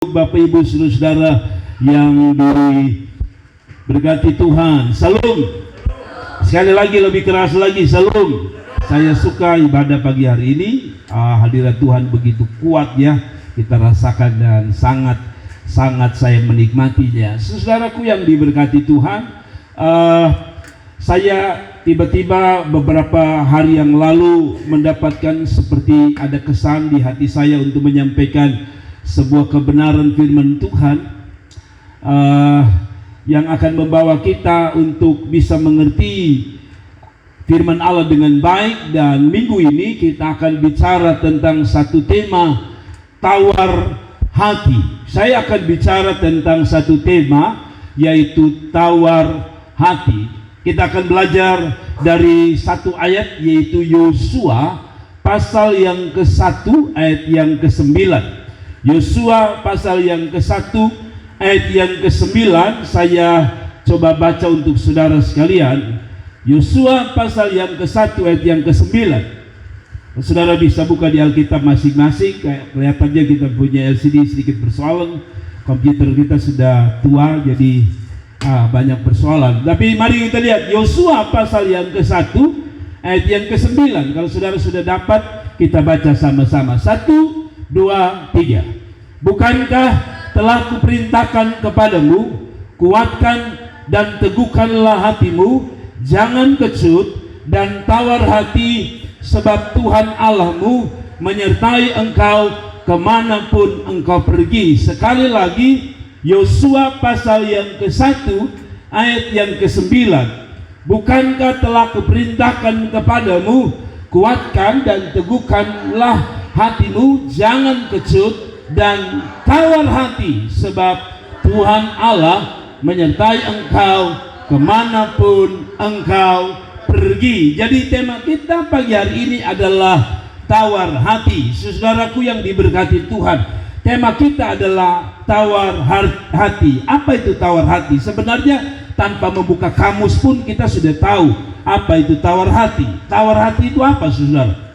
Bapak Ibu saudara yang diberkati Tuhan, salam. Sekali lagi, lebih keras lagi, salam. Saya suka ibadah pagi hari ini. Hadirat Tuhan begitu kuat ya, kita rasakan dan sangat saya menikmatinya. Saudaraku yang diberkati Tuhan, saya tiba-tiba beberapa hari yang lalu mendapatkan seperti ada kesan di hati saya untuk menyampaikan sebuah kebenaran firman Tuhan yang akan membawa kita untuk bisa mengerti firman Allah dengan baik. Dan minggu ini kita akan bicara tentang satu tema, tawar hati. Saya akan bicara tentang satu tema, yaitu tawar hati. Kita akan belajar dari satu ayat, yaitu Yosua pasal yang ke-1 ayat yang ke-9. Yosua pasal yang ke-1 ayat yang ke-9, saya coba baca untuk saudara sekalian. Yosua pasal yang ke-1 ayat yang ke-9. Saudara bisa buka di Alkitab masing-masing. Kelihatannya kita punya LCD sedikit persoalan, komputer kita sudah tua jadi banyak persoalan. Tapi mari kita lihat Yosua pasal yang ke-1 ayat yang ke-9. Kalau saudara sudah dapat, kita baca sama-sama. 1, 2, 3. Bukankah telah kuperintahkan kepadamu, kuatkan dan teguhkanlah hatimu, jangan kecut dan tawar hati, sebab Tuhan Allahmu menyertai engkau kemanapun engkau pergi. Sekali lagi, Yosua pasal yang ke-1 ayat yang ke-9. Bukankah telah kuperintahkan kepadamu, kuatkan dan teguhkanlah hatimu, jangan kecut dan tawar hati, sebab Tuhan Allah menyertai engkau kemanapun engkau pergi. Jadi tema kita pagi hari ini adalah tawar hati. Saudaraku yang diberkati Tuhan, tema kita adalah tawar hati. Apa itu tawar hati? Sebenarnya tanpa membuka kamus pun kita sudah tahu apa itu tawar hati. Tawar hati itu apa, saudara?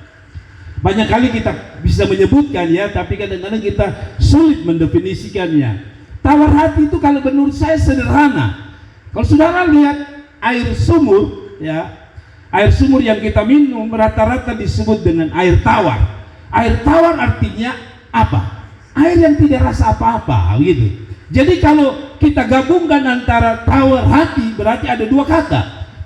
Banyak kali kita bisa menyebutkan ya, tapi kadang-kadang kita sulit mendefinisikannya. Tawar hati itu kalau menurut saya sederhana. Kalau saudara lihat air sumur ya, air sumur yang kita minum rata-rata disebut dengan air tawar. Air tawar artinya apa? Air yang tidak rasa apa-apa gitu. Jadi kalau kita gabungkan antara tawar hati, berarti ada dua kata,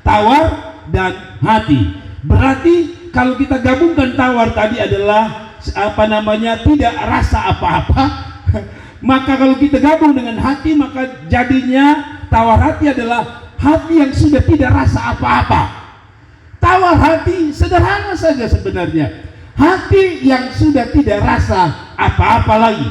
tawar dan hati. Berarti kalau kita gabungkan tawar tadi adalah tidak rasa apa-apa, maka kalau kita gabung dengan hati, maka jadinya tawar hati adalah hati yang sudah tidak rasa apa-apa. Tawar hati sederhana saja sebenarnya, hati yang sudah tidak rasa apa-apa lagi.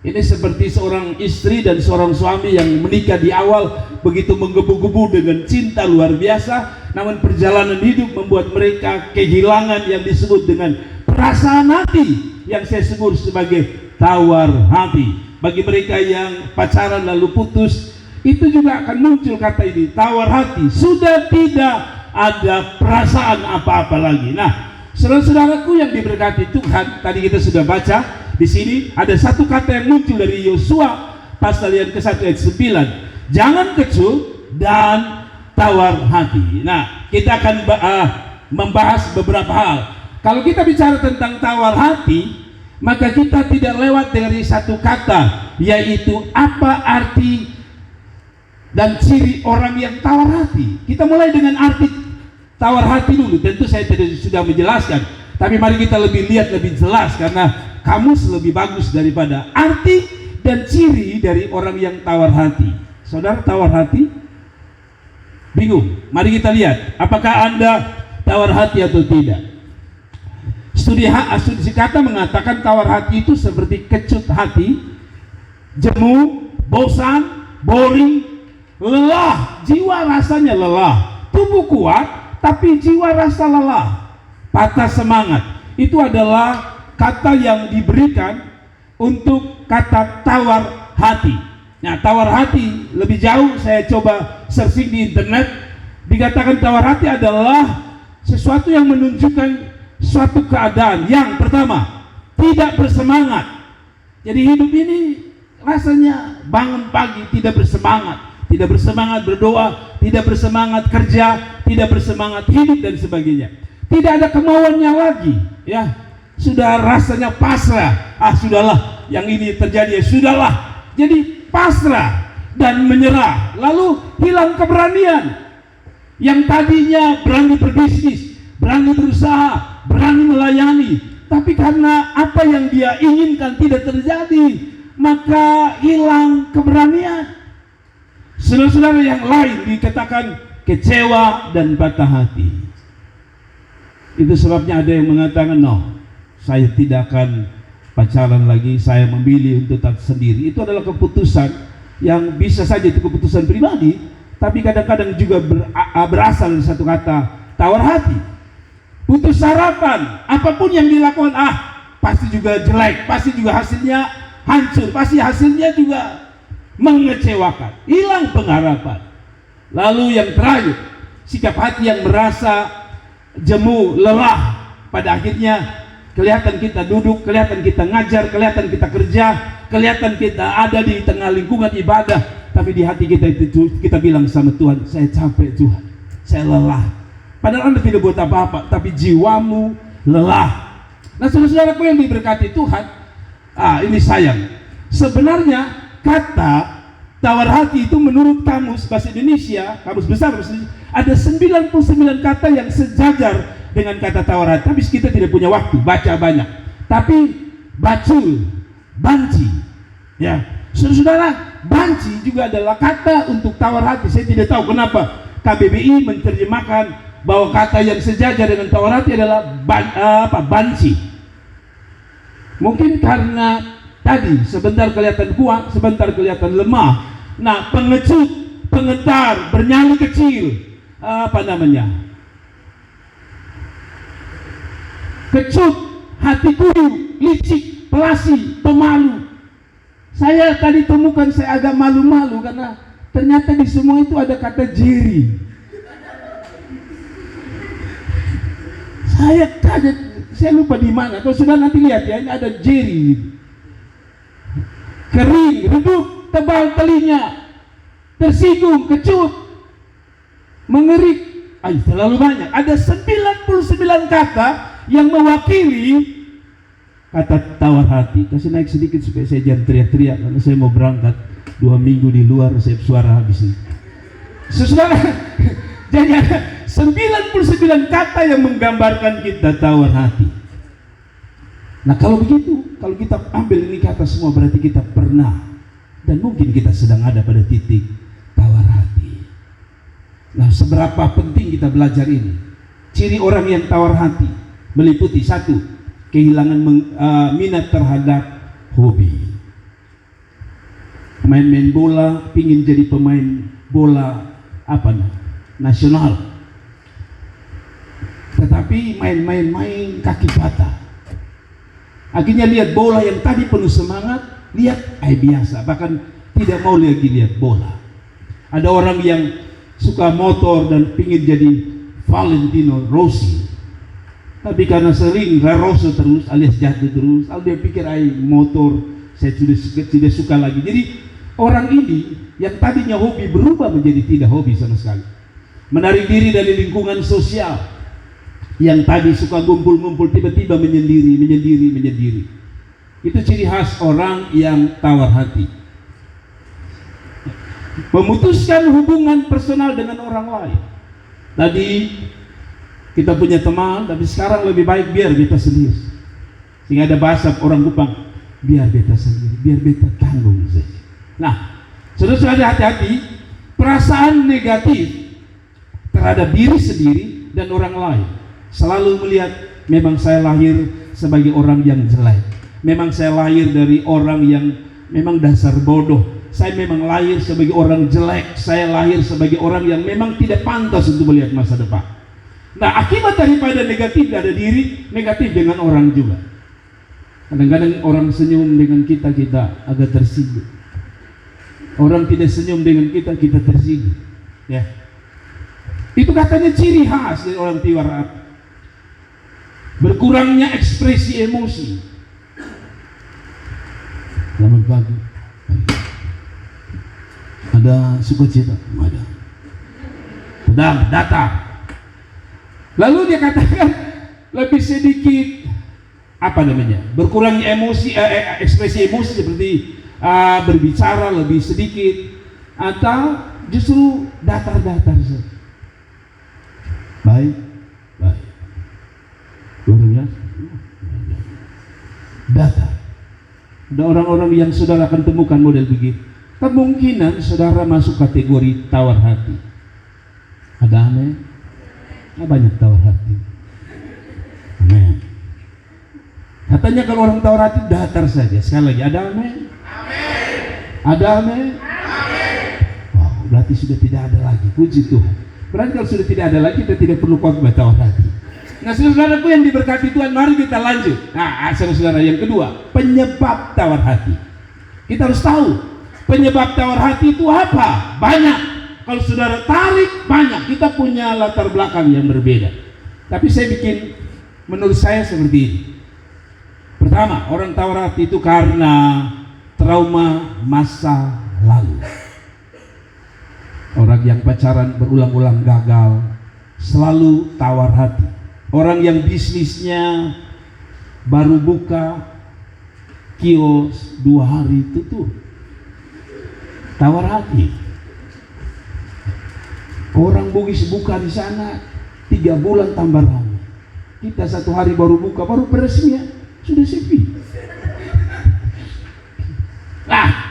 Ini seperti seorang istri dan seorang suami yang menikah di awal begitu menggebu-gebu dengan cinta luar biasa, namun perjalanan hidup membuat mereka kehilangan yang disebut dengan perasaan hati, yang saya sebut sebagai tawar hati. Bagi mereka yang pacaran lalu putus, itu juga akan muncul kata ini, tawar hati, sudah tidak ada perasaan apa-apa lagi. Nah, saudara-saudaraku yang diberkati Tuhan, tadi kita sudah baca di sini ada satu kata yang muncul dari Yosua pasal yang ke-1 ayat 9. Jangan kecut dan tawar hati. Nah, kita akan membahas beberapa hal. Kalau kita bicara tentang tawar hati, maka kita tidak lewat dari satu kata, yaitu apa arti dan ciri orang yang tawar hati. Kita mulai dengan arti tawar hati dulu. Tentu saya tadi sudah menjelaskan, tapi mari kita lihat lebih jelas, karena kamus lebih bagus daripada arti dan ciri dari orang yang tawar hati. Saudara tawar hati? Bingung? Mari kita lihat, apakah Anda tawar hati atau tidak? Studi kata mengatakan tawar hati itu seperti kecut hati, jemu, bosan, boring, lelah, jiwa rasanya lelah, tubuh kuat tapi jiwa rasa lelah, patah semangat. Itu adalah kata yang diberikan untuk kata tawar hati. Nah, tawar hati lebih jauh saya coba searching di internet, dikatakan tawar hati adalah sesuatu yang menunjukkan suatu keadaan yang pertama tidak bersemangat, Jadi hidup ini rasanya bangun pagi tidak bersemangat berdoa, tidak bersemangat kerja, tidak bersemangat hidup dan sebagainya. Tidak ada kemauannya lagi, ya. Sudah rasanya pasrah. Sudahlah, yang ini terjadi, ya sudahlah. Jadi pasrah dan menyerah. Lalu hilang keberanian. Yang tadinya berani berbisnis, berani berusaha, berani melayani, tapi karena apa yang dia inginkan tidak terjadi, maka hilang keberanian. Saudara-saudara, yang lain dikatakan kecewa dan patah hati. Itu sebabnya ada yang mengatakan, no, saya tidak akan pacaran lagi, saya memilih untuk tetap sendiri. Itu adalah keputusan yang bisa saja itu keputusan pribadi, tapi kadang-kadang juga berasal dari satu kata, tawar hati. Putus harapan, apapun yang dilakukan, pasti juga jelek, pasti juga hasilnya hancur, pasti hasilnya juga mengecewakan, hilang pengharapan. Lalu yang terakhir, sikap hati yang merasa jemu, lelah. Pada akhirnya kelihatan kita duduk, kelihatan kita ngajar, kelihatan kita kerja, kelihatan kita ada di tengah lingkungan ibadah, tapi di hati kita itu kita bilang sama Tuhan, saya capek Tuhan, saya lelah. Padahal Anda tidak buat apa-apa, tapi jiwamu lelah. Nah, saudara-saudaraku yang diberkati Tuhan, ini sayang. Sebenarnya kata tawar hati itu menurut kamus bahasa Indonesia, kamus besar bahasa Indonesia, ada 99 kata yang sejajar dengan kata tawar hati. Tapi kita tidak punya waktu baca banyak. Tapi bacul, banci, ya, saudara-saudara, banci juga adalah kata untuk tawar hati. Saya tidak tahu kenapa KBBI menerjemahkan bahwa kata yang sejajar dengan tawar hati adalah banci. Mungkin karena tadi sebentar kelihatan kuat, sebentar kelihatan lemah. Nah, pengecut, pengetar, bernyali kecil, kecut, hati kuyu, licik, pelasi, pemalu. Saya tadi temukan, saya agak malu-malu karena ternyata di semua itu ada kata jeri. Saya kaget, saya lupa di mana. Kalau sudah nanti lihat ya, ini ada jeri. Kering, redup, tebal telinga, tersinggung, kecut, mengerik. Terlalu banyak. Ada 99 kata yang mewakili kata tawar hati. Kasih naik sedikit supaya saya jangan teriak-teriak, karena saya mau berangkat 2 minggu di luar, saya suara habis ini. Saudara, jadi ada 99 kata yang menggambarkan kita tawar hati. Nah, kalau begitu, kalau kita ambil ini kata semua, berarti kita pernah dan mungkin kita sedang ada pada titik tawar hati. Nah, seberapa penting kita belajar ini? Ciri orang yang tawar hati meliputi: 1, kehilangan minat terhadap hobi. Main-main bola, pingin jadi pemain bola nasional, tetapi main kaki patah. Akhirnya lihat bola yang tadi penuh semangat, lihat biasa, bahkan tidak mau lagi lihat bola. Ada orang yang suka motor dan pingin jadi Valentino Rossi, tapi karena sering raroso terus alias jatuh terus, dia pikir motor saya sudah tidak suka lagi. Jadi orang ini yang tadinya hobi berubah menjadi tidak hobi sama sekali. Menarik diri dari lingkungan sosial. Yang tadi suka ngumpul-ngumpul tiba-tiba menyendiri. Itu ciri khas orang yang tawar hati. Memutuskan hubungan personal dengan orang lain. Tadi kita punya teman, tapi sekarang lebih baik biar beta sendiri. Sehingga ada bahasa orang Kupang, biar beta sendiri, biar beta tanggung saja. Nah, saudara-saudara, hati-hati perasaan negatif terhadap diri sendiri dan orang lain. Selalu melihat, memang saya lahir sebagai orang yang jelek, memang saya lahir dari orang yang memang dasar bodoh, saya memang lahir sebagai orang jelek, saya lahir sebagai orang yang memang tidak pantas untuk melihat masa depan. Nah, akibat daripada negatif pada diri, negatif dengan orang juga. Kadang-kadang orang senyum dengan kita agak tersinggung. Orang tidak senyum dengan kita tersinggung. Ya, itu katanya ciri khas dari orang tawar hati. Berkurangnya ekspresi emosi. Selamat pagi. Ada sukacita? Ada. Sedang datang. Lalu dia katakan lebih sedikit berkurang emosi, ekspresi emosi seperti berbicara lebih sedikit, atau justru datar-datar saja. Baik. Luar biasa. Datar. Ada orang-orang yang saudara akan temukan model begitu. Kemungkinan saudara masuk kategori tawar hati. Ada amin? Banyak tawar hati. Amin. Katanya kalau orang tawar hati datar saja. Sekali lagi, ada amin? Ada amin? Wow, berarti sudah tidak ada lagi. Puji Tuhan. Berarti kalau sudah tidak ada lagi, kita tidak perlu khotbah tawar hati. Nah, saudaraku yang diberkati Tuhan, mari kita lanjut. Nah, saudara yang kedua, penyebab tawar hati. Kita harus tahu penyebab tawar hati itu apa? Banyak. Kalau saudara tarik, banyak. Kita punya latar belakang yang berbeda. Tapi menurut saya seperti ini. Pertama, orang tawar hati itu karena trauma masa lalu. Orang yang pacaran berulang-ulang gagal, selalu tawar hati. Orang yang bisnisnya baru buka kios 2 hari tutup, tawar hati. Orang Bugis buka di sana 3 bulan tambah rame. Kita 1 hari baru buka, baru peresmian sudah sepi. Nah,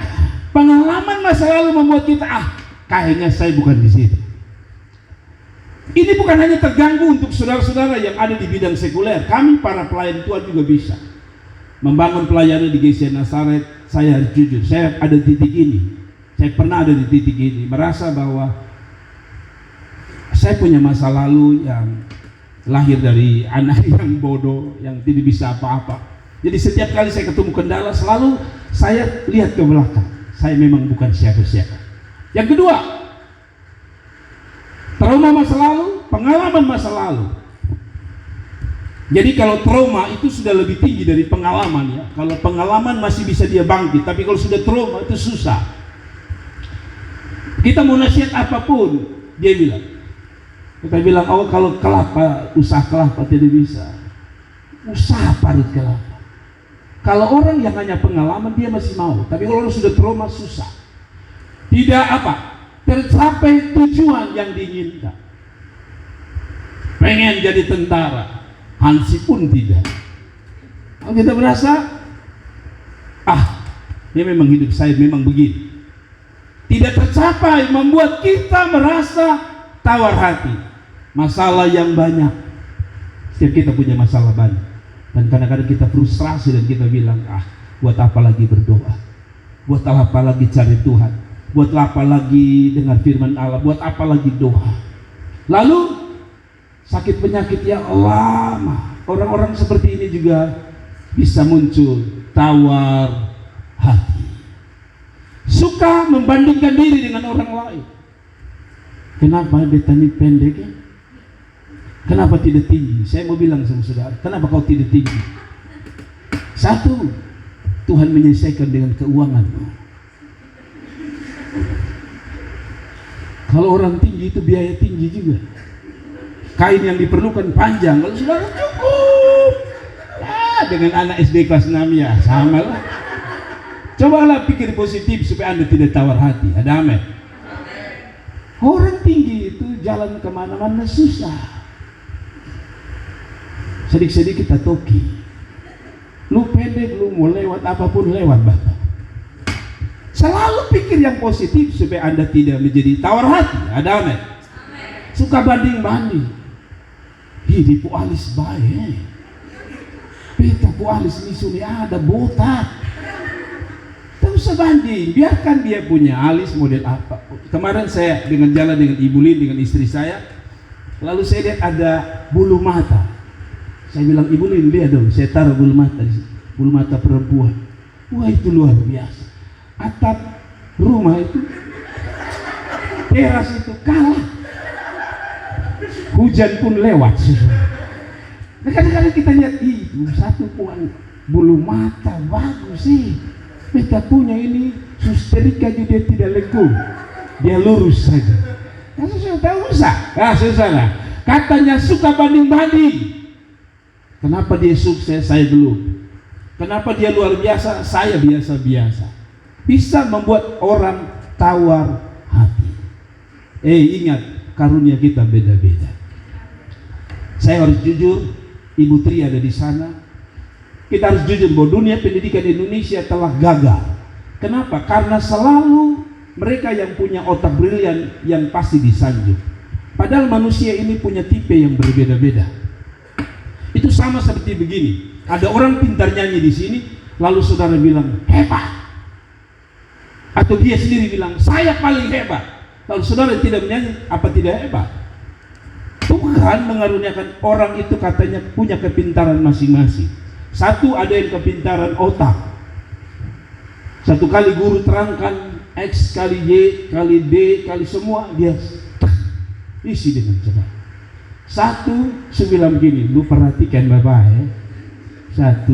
pengalaman masa lalu membuat kita kayaknya saya bukan di situ. Ini bukan hanya terganggu untuk saudara-saudara yang ada di bidang sekuler. Kami para pelayan Tuhan juga bisa membangun pelayanan di GCI Nazaret. Saya harus jujur, saya ada di titik ini. Saya pernah ada di titik ini, merasa bahwa saya punya masa lalu yang lahir dari anak yang bodoh, yang tidak bisa apa-apa. Jadi setiap kali saya ketemu kendala, selalu saya lihat ke belakang. Saya memang bukan siapa-siapa. Yang kedua, trauma masa lalu, pengalaman masa lalu. Jadi kalau trauma itu sudah lebih tinggi dari pengalaman ya. Kalau pengalaman masih bisa dia bangkit, tapi kalau sudah trauma itu susah. Kita mau nasihat apapun, dia bilang. Kita bilang, kalau kelapa, usaha kelapa tidak bisa. Usaha parut kelapa. Kalau orang yang hanya pengalaman dia masih mau, tapi kalau orang sudah trauma susah. Tidak tercapai tujuan yang diinginkan. Pengen jadi tentara, Hansi pun tidak. Kalau kita merasa, ini memang hidup saya memang begini. Tidak tercapai, membuat kita merasa tawar hati. Masalah yang banyak. Setiap kita punya masalah banyak. Dan kadang-kadang kita frustrasi dan kita bilang, buat apa lagi berdoa? Buat apa lagi cari Tuhan? Buat apa lagi dengar firman Allah? Buat apa lagi doa? Lalu sakit penyakit yang lama. Orang-orang seperti ini juga bisa muncul tawar hati. Suka membandingkan diri dengan orang lain. Kenapa betani pendek ya? Kenapa tidak tinggi? Saya mau bilang sama saudara, kenapa kau tidak tinggi? Satu, Tuhan menyelesaikan dengan keuanganmu. Kalau orang tinggi itu biaya tinggi juga. Kain yang diperlukan panjang. Kalau saudara cukup dengan anak SD kelas 6 ya sama lah. Cobalah pikir positif supaya Anda tidak tawar hati. Ada amin? Orang tinggi itu jalan kemana-mana susah. Sedikit-sedikit kita toki. Lu pendek, lu mau lewat apapun lewat Bapak. Selalu pikir yang positif supaya Anda tidak menjadi tawar hati. Ada amin? Suka banding-banding. Di pu alis baik. Beta pu alis misuni ada botak. Tak usah banding. Biarkan dia punya alis model apa. Kemarin saya jalan dengan Ibu Lin dengan istri saya. Lalu saya lihat ada bulu mata. Saya bilang, Ibu Lin, lihat dong, saya taruh bulu mata di sini. Bulu mata perempuan. Wah, itu luar biasa. Atap rumah itu, teras itu kalah. Hujan pun lewat. Nah, kadang-kadang kita lihat itu satu puan bulu mata bagus sih. Beta punya ini susterika juga tidak lekung, dia lurus saja. Ya susah, tak usah. Ah, susah lah. Katanya suka banding-banding. Kenapa dia sukses, saya belum. Kenapa dia luar biasa, saya biasa-biasa. Bisa membuat orang tawar hati. Ingat, karunia kita beda-beda. Saya harus jujur, Ibu Tri ada di sana. Kita harus jujur bahwa dunia pendidikan Indonesia telah gagal. Kenapa? Karena selalu mereka yang punya otak brilian yang pasti disanjung. Padahal manusia ini punya tipe yang berbeda-beda. Itu sama seperti begini. Ada orang pintar nyanyi di sini, lalu saudara bilang hebat. Atau dia sendiri bilang saya paling hebat. Lalu saudara tidak menyanyi, apa tidak hebat? Tuhan mengaruniakan orang itu katanya punya kepintaran masing-masing. Satu ada yang kepintaran otak. Satu kali guru terangkan X kali Y kali D kali semua, dia isi dengan cepat. Satu bilang gini, lu perhatikan Bapak ya. 1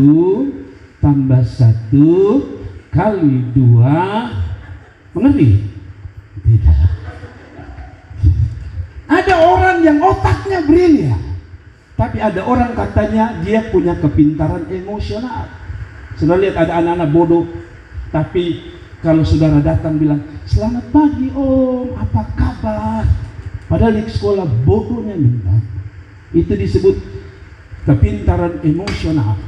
tambah 1 kali 2, mengerti? Tidak. Ada orang yang otaknya brilian, tapi ada orang katanya dia punya kepintaran emosional. Saudara lihat ada anak-anak bodoh, tapi kalau saudara datang bilang, selamat pagi om, apa kabar? Padahal di sekolah bodohnya minta. Itu disebut kepintaran emosional.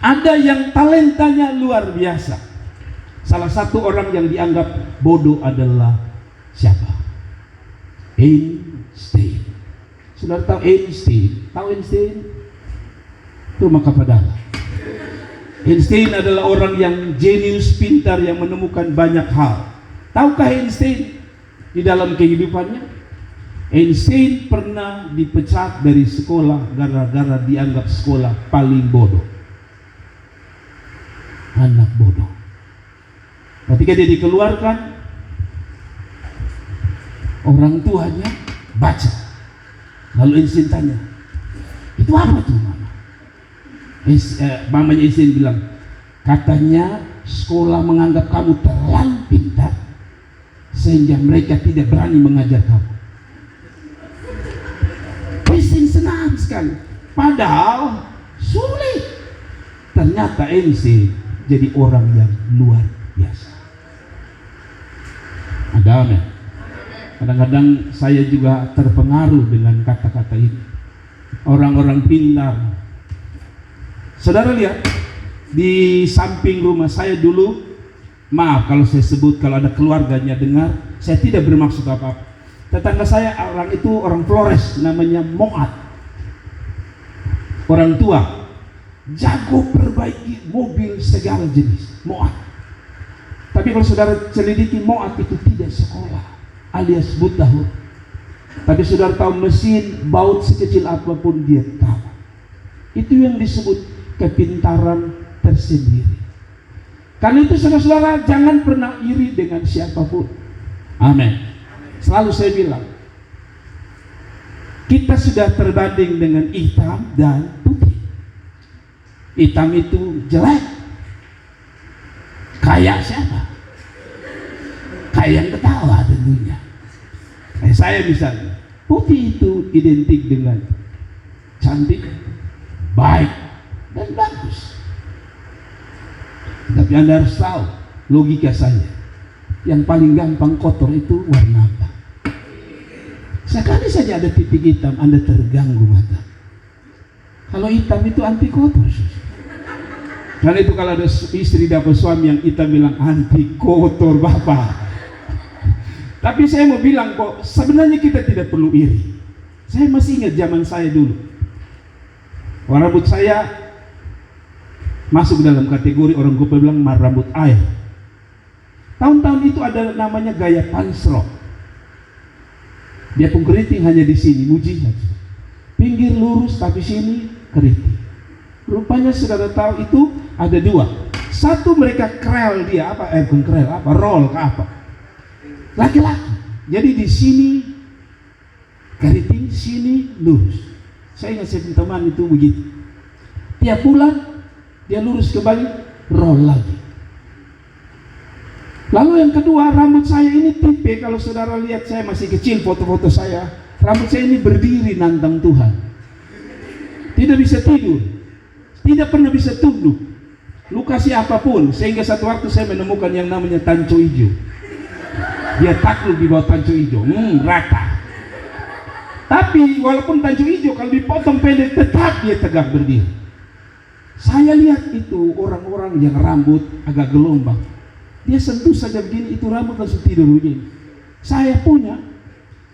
Ada yang talentanya luar biasa. Salah satu orang yang dianggap bodoh adalah siapa? Einstein. Saudara tahu Einstein? Tahu Einstein? Itu maka padahal Einstein adalah orang yang jenius, pintar, yang menemukan banyak hal. Tahukah Einstein di dalam kehidupannya? Einstein pernah dipecat dari sekolah gara-gara dianggap sekolah paling bodoh. Anak bodoh. Ketika dia dikeluarkan, orang tuanya baca. Lalu Einstein tanya, itu apa tuh mama? Mamanya Einstein bilang, katanya sekolah menganggap kamu terlalu pintar sehingga mereka tidak berani mengajar kamu. Einstein senang sekali, padahal sulit. Ternyata Einstein jadi orang yang luar biasa. Ada amin. Kadang-kadang saya juga terpengaruh dengan kata-kata ini. Orang-orang pintar. Saudara lihat, di samping rumah saya dulu, maaf kalau saya sebut, kalau ada keluarganya dengar, saya tidak bermaksud apa-apa. Tetangga saya orang itu orang Flores, namanya Moat. Orang tua, jago perbaiki mobil segala jenis, Moat. Tapi kalau saudara selidiki, Moat itu tidak sekolah, alias buta huruf. Tapi saudara tahu mesin baut sekecil apapun dia tahu. Itu yang disebut kepintaran tersendiri. Karena itu saudara-saudara jangan pernah iri dengan siapapun. Amin. Selalu saya bilang, kita sudah terbanding dengan hitam dan putih. Hitam itu jelek. Kayak siapa? Kayak yang ketawa tentunya. Kayak saya misalnya, putih itu identik dengan cantik, baik, dan bagus. Tapi Anda harus tahu logika saya, yang paling gampang kotor itu warna apa? Sekali saja ada titik hitam, Anda terganggu mata. Kalau hitam itu anti kotor. Karena itu kalau ada istri dapat suami yang hitam, bilang anti kotor bapak. Tapi saya mau bilang kok, sebenarnya kita tidak perlu iri. Saya masih ingat zaman saya dulu. Rambut saya masuk dalam kategori orang gue bilang rambut air. Tahun-tahun itu ada namanya gaya pansrok. Dia pun keriting hanya di sini, mujizat. Pinggir lurus tapi sini keriting. Rupanya saudara tahu itu ada dua. Satu mereka krel dia apa? Bukan krel apa? Roll ke apa? Laki-laki. Jadi di sini keriting, sini lurus. Saya ingat saya punya teman itu begitu. Tiap bulan dia lurus kembali, roll lagi. Lalu yang kedua, rambut saya ini tipe, kalau saudara lihat saya masih kecil, foto-foto saya, rambut saya ini berdiri nantang Tuhan. Tidak bisa tidur, tidak pernah bisa tunduk, lu kasih apapun. Sehingga satu waktu saya menemukan yang namanya tanco hijau. Dia takluk di bawah tanco hijau, rata. Tapi walaupun tanco hijau, kalau dipotong pendek tetap dia tegak berdiri. Saya lihat itu orang-orang yang rambut agak gelombang, dia sentuh saja begini, itu rambut langsung tidur begini. Saya punya,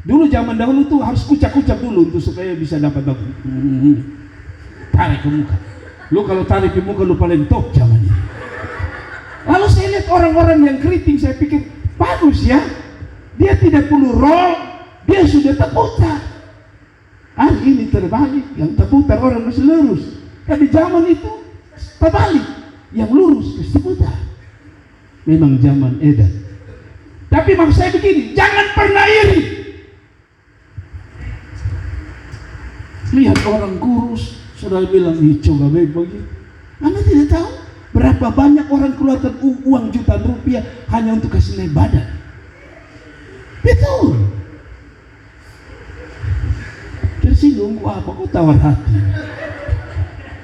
dulu zaman dahulu tuh harus kucak-kucak dulu untuk supaya bisa dapat tarik ke muka. Lu kalau tarik ke muka lu paling top zaman ini. Lalu saya lihat orang-orang yang keriting, saya pikir bagus ya, dia tidak perlu roll, dia sudah terputar. Hari ini terbalik, yang terputar orang masih lurus. Tapi zaman itu terbalik, yang lurus terus terputar. Memang zaman edan. Tapi maksud saya begini, jangan pernah iri. Lihat orang kurus, saudara bilang, coba baik begitu. Anda tidak tahu berapa banyak orang keluarkan uang jutaan rupiah hanya untuk kasih naik badan. Betul. Tersinggung apa? Kau tawar hati.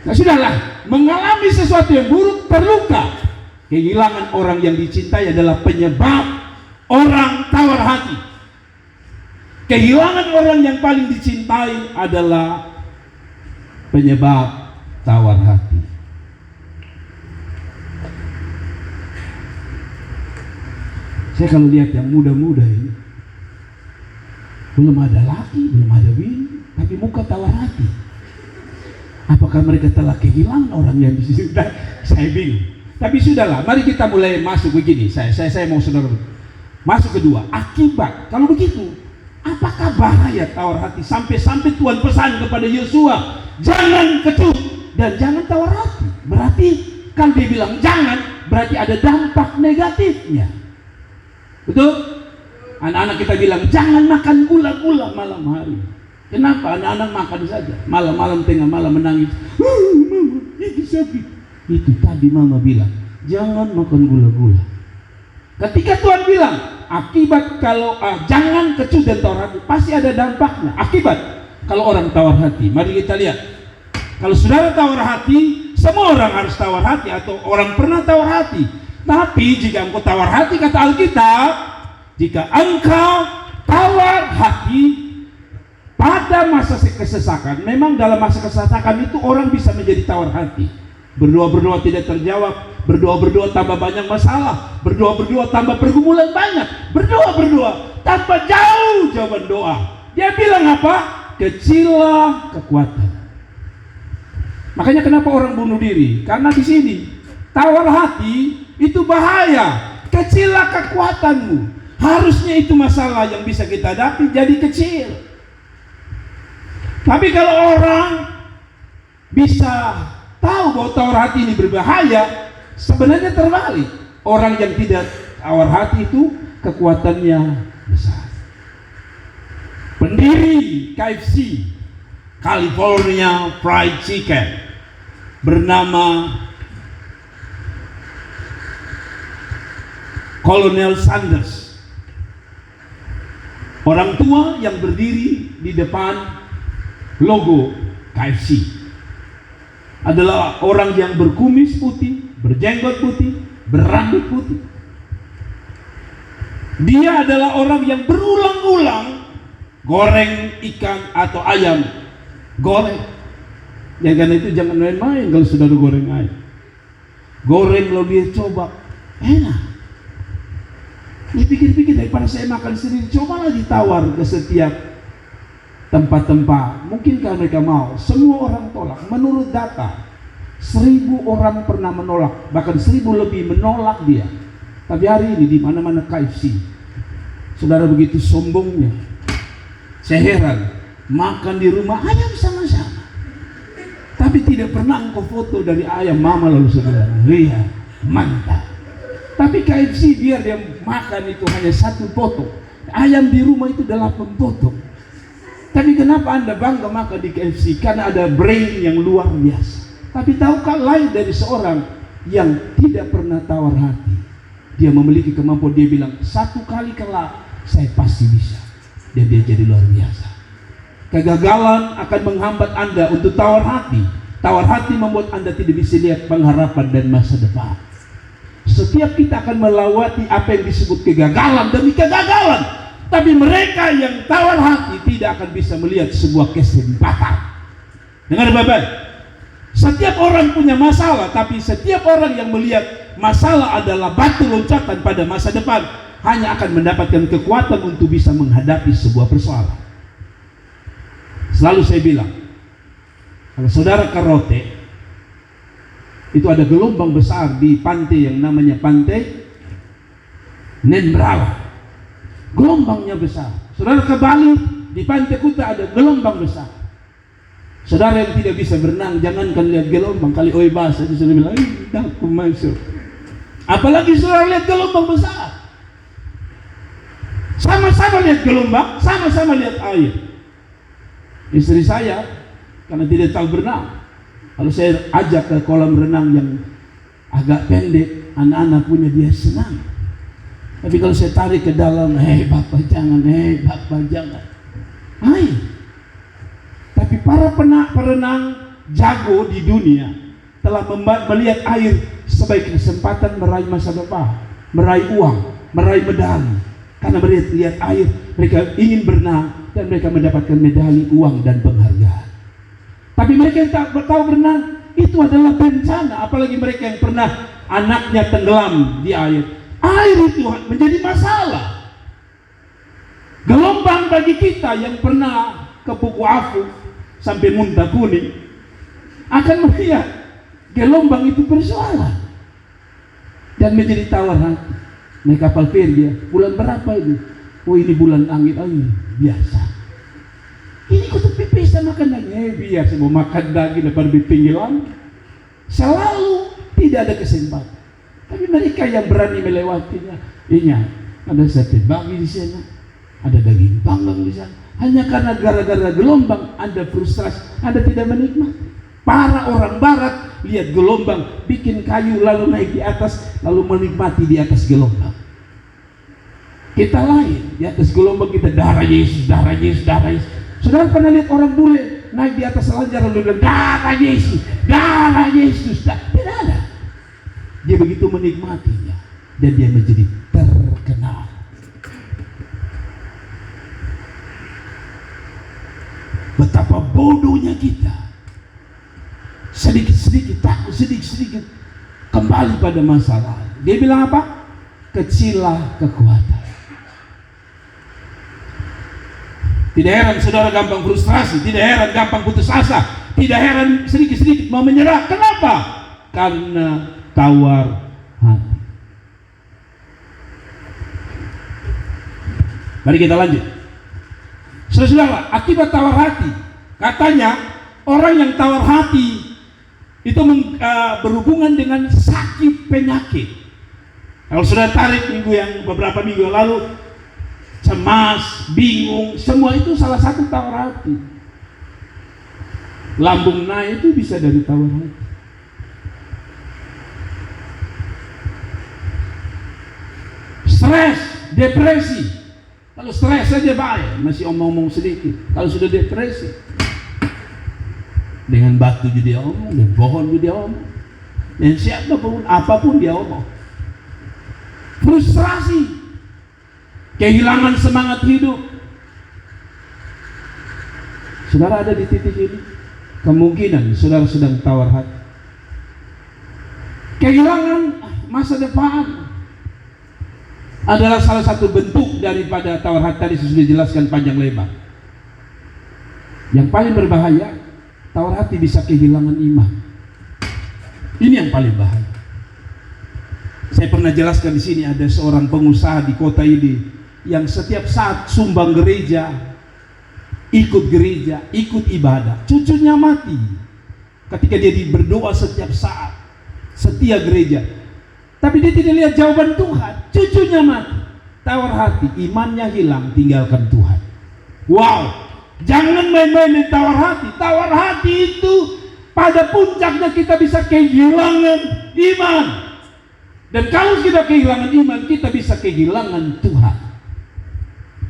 Nah sudahlah, mengalami sesuatu yang buruk, terluka. Kehilangan orang yang dicintai adalah penyebab orang tawar hati. Kehilangan orang yang paling dicintai adalah penyebab tawar hati. Saya kalau lihat yang muda-muda ini, belum ada laki, belum ada bini, tapi muka tawar hati. Apakah mereka telah kehilangan orang yang dicintai? Saya bingung. Tapi sudahlah, mari kita mulai masuk begini. Saya mau saudara masuk kedua. Akibat kalau begitu, apakah bahaya tawar hati? Sampai Tuhan pesan kepada Yosua, jangan kecut dan jangan tawar hati. Berarti kan dia bilang jangan, berarti ada dampak negatifnya. Betul? Anak-anak kita bilang jangan makan gula-gula malam hari. Kenapa? Anak-anak makan saja. Malam-malam tengah malam menangis. Mama, ini sakit. Itu tadi mama bilang, jangan makan gula-gula. Ketika Tuhan bilang, akibat kalau jangan kecut dan tawar hati, pasti ada dampaknya. Akibat kalau orang tawar hati, mari kita lihat. Kalau saudara tawar hati, semua orang harus tawar hati atau orang pernah tawar hati. Tapi jika engkau tawar hati, kata Alkitab, jika engkau tawar hati pada masa kesesakan, memang dalam masa kesesakan itu orang bisa menjadi tawar hati. Berdoa-berdoa tidak terjawab, berdoa-berdoa tambah banyak masalah, berdoa-berdoa tambah pergumulan banyak, berdoa-berdoa tambah jauh jawaban doa. Dia bilang apa? Kecillah kekuatan. Makanya kenapa orang bunuh diri? Karena di sini tawar hati itu bahaya. Kecillah kekuatanmu. Harusnya itu masalah yang bisa kita hadapi jadi kecil. Tapi kalau orang bisa tahu bahwa tawar hati ini berbahaya, sebenarnya terbalik. Orang yang tidak tawar hati itu kekuatannya besar. Pendiri KFC, California Fried Chicken, bernama Colonel Sanders. Orang tua yang berdiri di depan logo KFC adalah orang yang berkumis putih, berjenggot putih, berambut putih. Dia adalah orang yang berulang-ulang goreng ikan atau ayam goreng. Ya karena itu jangan main-main kalau sudah goreng ayam. Goreng lo dia coba, enak. Dia pikir-pikir daripada saya makan sendiri, cobalah ditawar ke setiap tempat-tempat. Mungkinkah mereka mau? Semua orang tolak. Menurut data 1000 orang pernah menolak, bahkan 1000 lebih menolak dia. Tapi hari ini di mana-mana KFC, saudara begitu sombongnya. Saya heran, makan di rumah ayam sama-sama, tapi tidak pernah engkau foto dari ayam mama lalu saudara lihat mantap. Tapi KFC biar dia makan itu hanya 1 potong, ayam di rumah itu 8 potong. Tapi kenapa Anda bangga makan di KFC? Karena ada brain yang luar biasa. Tapi tahukah lain dari seorang yang tidak pernah tawar hati? Dia memiliki kemampuan, dia bilang, satu kali kelak saya pasti bisa. Dan dia jadi luar biasa. Kegagalan akan menghambat Anda untuk tawar hati. Tawar hati membuat Anda tidak bisa lihat pengharapan dan masa depan. Setiap kita akan melewati apa yang disebut kegagalan demi kegagalan. Tapi mereka yang tawar hati tidak akan bisa melihat sebuah kesempatan. Dengar baik-baik. Setiap orang punya masalah, tapi setiap orang yang melihat masalah adalah batu loncatan pada masa depan, hanya akan mendapatkan kekuatan untuk bisa menghadapi sebuah persoalan. Selalu saya bilang, kalau saudara ke Rote, itu ada gelombang besar di pantai yang namanya Pantai Nenbrala. Gelombangnya besar. Saudara ke Bali, di Pantai Kuta ada gelombang besar. Saudara yang tidak bisa berenang, jangankan lihat gelombang, kali oi bahasa itu sudah bilang, aku masuk. Apalagi saudara lihat gelombang besar. Sama-sama lihat gelombang, sama-sama lihat air. Istri saya, karena tidak tahu berenang, kalau saya ajak ke kolam renang yang agak pendek, anak-anak punya dia senang. Tapi kalau saya tarik ke dalam, bapak jangan, bapak jangan. Air. Tapi para perenang jago di dunia telah melihat air sebagai kesempatan meraih masa depan, meraih uang, meraih medali. Karena mereka lihat air, mereka ingin berenang dan mereka mendapatkan medali, uang dan penghargaan. Tapi mereka yang tak tahu berenang, itu adalah bencana. Apalagi mereka yang pernah anaknya tenggelam di air. Air itu menjadi masalah. Gelombang bagi kita yang pernah ke Puku Afu sampai Muntah Kuning akan melihat gelombang itu persoalan dan menjadi tawar hati. Naik kapal feri ya, bulan berapa ini? Oh ini bulan angin, biasa. Ini kutu pipis sama makan daging, biasa mau makan daging dapat di pinggiran. Selalu tidak ada kesempatan. Tapi mereka yang berani melewatinya, ingat ada sate bagi di sana, ada daging panggang di sana. Hanya karena gara-gara gelombang Anda frustrasi, Anda tidak menikmati. Para orang barat lihat gelombang, bikin kayu lalu naik di atas, lalu menikmati di atas gelombang. Kita lain, di atas gelombang kita darah Yesus, darah Yesus, darah Yesus. Saudara pernah lihat orang bule naik di atas selancar lalu bilang darah Yesus, darah Yesus. Tidak ada. Dia begitu menikmatinya dan dia menjadi terkenal. Betapa bodohnya kita. Sedikit-sedikit takut, sedikit-sedikit kembali pada masa lalu. Dia bilang apa? Kecillah kekuatan. Tidak heran saudara gampang frustrasi, tidak heran gampang putus asa, tidak heran sedikit-sedikit mau menyerah. Kenapa? Karena tawar hati. Mari kita lanjut. Saudara, akibat tawar hati, katanya orang yang tawar hati itu berhubungan dengan sakit penyakit. Kalau sudah tarik beberapa minggu lalu, cemas, bingung, semua itu salah satu tawar hati. Lambung naik itu bisa dari tawar hati. Stres, depresi. Kalau stres saja baik, masih omong-omong sedikit. Kalau sudah depresi, dengan batu juga dia omong, dengan pohon juga dia omong, dan siapapun, apapun dia omong. Frustrasi, kehilangan semangat hidup. Saudara ada di titik ini, kemungkinan saudara sedang tawar hati. Kehilangan masa depan adalah salah satu bentuk daripada tawar hati. Tadi sudah dijelaskan panjang lebar. Yang paling berbahaya, tawar hati bisa kehilangan iman. Ini yang paling bahaya. Saya pernah jelaskan di sini, ada seorang pengusaha di kota ini yang setiap saat sumbang gereja, ikut ibadah. Cucunya mati ketika dia berdoa setiap saat, setia gereja. Tapi dia tidak lihat jawaban Tuhan, cucunya mati. Tawar hati, imannya hilang, tinggalkan Tuhan. Wow, jangan main-main dengan tawar hati. Tawar hati itu pada puncaknya kita bisa kehilangan iman. Dan kalau kita kehilangan iman, kita bisa kehilangan Tuhan.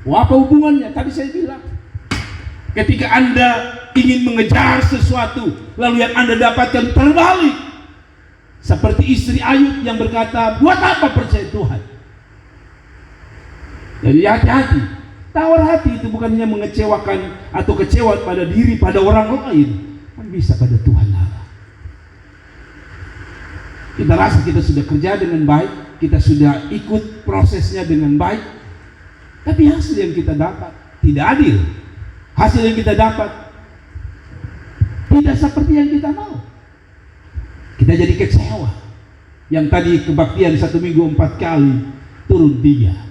Wah, apa hubungannya? Tadi saya bilang, ketika Anda ingin mengejar sesuatu, lalu yang Anda dapatkan terbalik. Seperti istri Ayub yang berkata, buat apa percaya Tuhan? Jadi hati-hati. Tawar hati itu bukan hanya mengecewakan atau kecewa pada diri, pada orang lain, kan bisa pada Tuhan Allah. Kita rasa kita sudah kerja dengan baik, kita sudah ikut prosesnya dengan baik, tapi hasil yang kita dapat tidak adil. Hasil yang kita dapat tidak seperti yang kita mau. Kita jadi kecewa. Yang tadi kebaktian 1 minggu 4 kali, turun 3.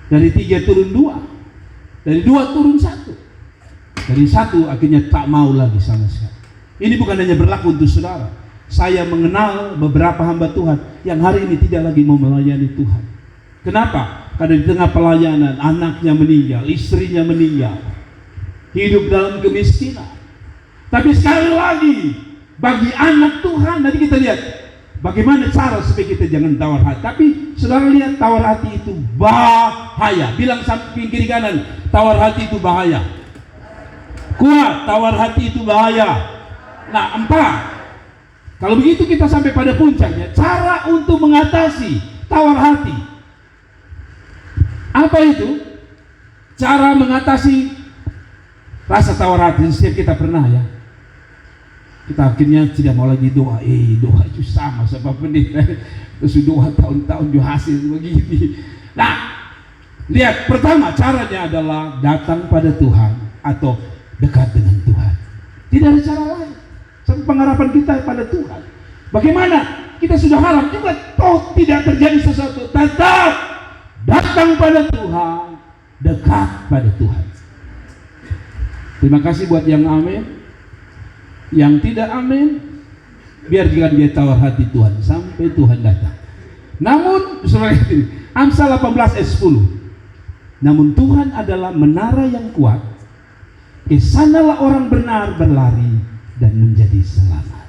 Dari 3 turun 2. Dari 2 turun 1. Dari 1 akhirnya tak mau lagi sama sekali. Ini bukan hanya berlaku untuk saudara. Saya mengenal beberapa hamba Tuhan yang hari ini tidak lagi mau melayani Tuhan. Kenapa? Karena di tengah pelayanan anaknya meninggal, istrinya meninggal, hidup dalam kemiskinan. Tapi sekali lagi, bagi anak Tuhan, nanti kita lihat bagaimana cara supaya kita jangan tawar hati. Tapi saudara lihat, tawar hati itu bahaya. Bilang samping kiri kanan, tawar hati itu bahaya. Kuat, tawar hati itu bahaya. Nah, 4. Kalau begitu kita sampai pada puncaknya, cara untuk mengatasi tawar hati. Apa itu? Cara mengatasi rasa tawar hati. Setiap kita pernah ya. Kita akhirnya tidak mau lagi doa. Doa itu sama sebab pendeta. Terus doa tahun-tahun juga hasil begini. Nah, lihat, pertama caranya adalah datang pada Tuhan atau dekat dengan Tuhan. Tidak ada cara lain. Pengharapan kita pada Tuhan. Bagaimana? Kita sudah harap juga toh tidak terjadi sesuatu. Tetap datang pada Tuhan, dekat pada Tuhan. Terima kasih buat yang amin. Yang tidak amin, biarkan dia tawar hati Tuhan sampai Tuhan datang. Namun, saudara ini, Amsal 18 ayat 10. Namun Tuhan adalah menara yang kuat. Kesanalah orang benar berlari dan menjadi selamat.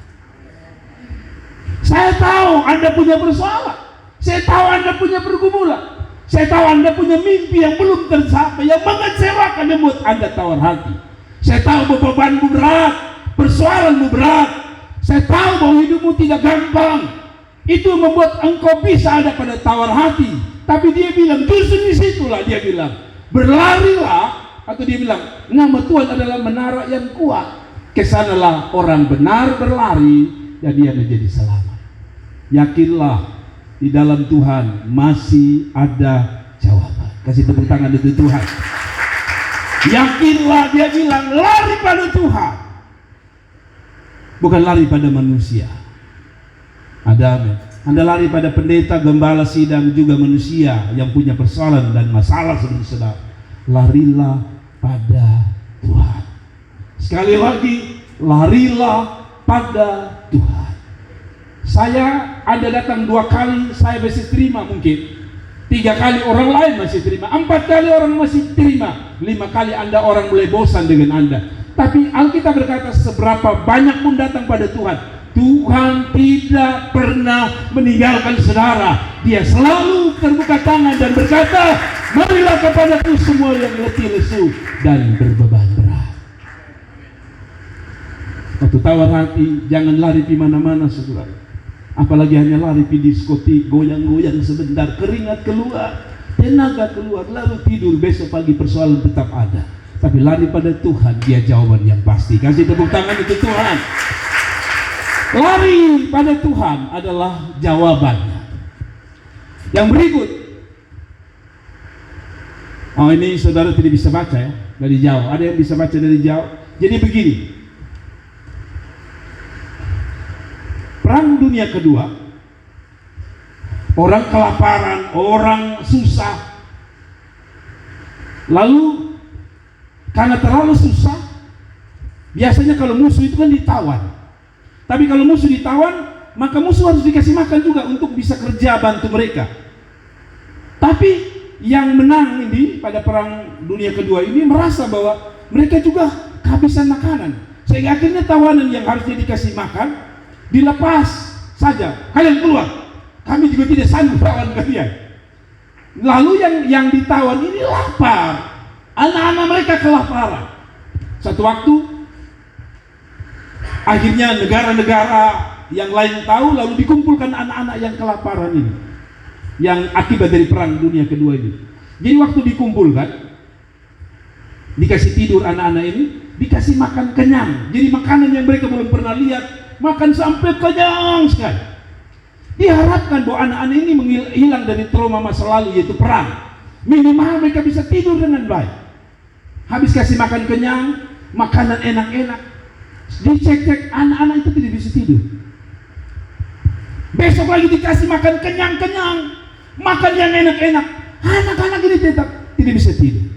Saya tahu Anda punya persoalan. Saya tahu Anda punya pergumulan. Saya tahu Anda punya mimpi yang belum tercapai, yang mengecewakan, yang membuat Anda tawar hati. Saya tahu bebanmu berat, persoalanmu berat. Saya tahu bahwa hidupmu tidak gampang. Itu membuat engkau bisa ada pada tawar hati. Tapi dia bilang, justru disitulah dia bilang, berlarilah, atau dia bilang, nama Tuhan adalah menara yang kuat. Kesanalah orang benar berlari dan dia menjadi selamat. Yakinlah di dalam Tuhan masih ada jawaban. Kasih tepuk tangan untuk Tuhan. Yakinlah, dia bilang, lari pada Tuhan, bukan lari pada manusia. Ada amin. Anda lari pada pendeta, gembala, sidang, juga manusia yang punya persoalan dan masalah seperti saudara. Larilah pada Tuhan. Sekali lagi, larilah pada Tuhan. Anda datang 2 kali, saya masih terima mungkin. 3 kali orang lain masih terima. 4 kali orang masih terima. 5 kali orang mulai bosan dengan Anda. Tapi Alkitab berkata, seberapa banyak pun datang pada Tuhan, Tuhan tidak pernah meninggalkan saudara. Dia selalu terbuka tangan dan berkata, marilah kepadaku semua yang letih lesu dan berbeban berat. Waktu tawar hati, jangan lari di mana-mana saudara. Apalagi hanya lari di diskotik, goyang-goyang sebentar, keringat keluar, tenaga keluar, lalu tidur, besok pagi persoalan tetap ada. Tapi lari pada Tuhan, dia jawaban yang pasti. Kasih tepuk tangan untuk Tuhan. Lari pada Tuhan adalah jawabannya. Yang berikut, ini saudara tidak bisa baca ya dari jauh. Ada yang bisa baca dari jauh. Jadi begini, Perang Dunia Kedua, orang kelaparan, orang susah, lalu karena terlalu susah, biasanya kalau musuh itu kan ditawan. Tapi kalau musuh ditawan, maka musuh harus dikasih makan juga untuk bisa kerja bantu mereka. Tapi yang menang ini pada Perang Dunia Kedua ini merasa bahwa mereka juga kehabisan makanan, sehingga akhirnya tawanan yang harusnya dikasih makan dilepas saja. Kalian keluar. Kami juga tidak sanggup lawan kalian. Lalu yang ditawan ini lapar. Anak-anak mereka kelaparan. Satu waktu akhirnya negara-negara yang lain tahu, lalu dikumpulkan anak-anak yang kelaparan ini, yang akibat dari perang dunia kedua ini. Jadi waktu dikumpulkan, dikasih tidur anak-anak ini, dikasih makan kenyang. Jadi makanan yang mereka belum pernah lihat, makan sampai kenyang sekali. Diharapkan bahwa anak-anak ini hilang dari trauma masa lalu, yaitu perang. Minimal mereka bisa tidur dengan baik. Habis kasih makan kenyang, makanan enak-enak, dicek-cek, anak-anak itu tidak bisa tidur. Besok lagi dikasih makan kenyang-kenyang, makan yang enak-enak, anak-anak ini tetap tidak bisa tidur.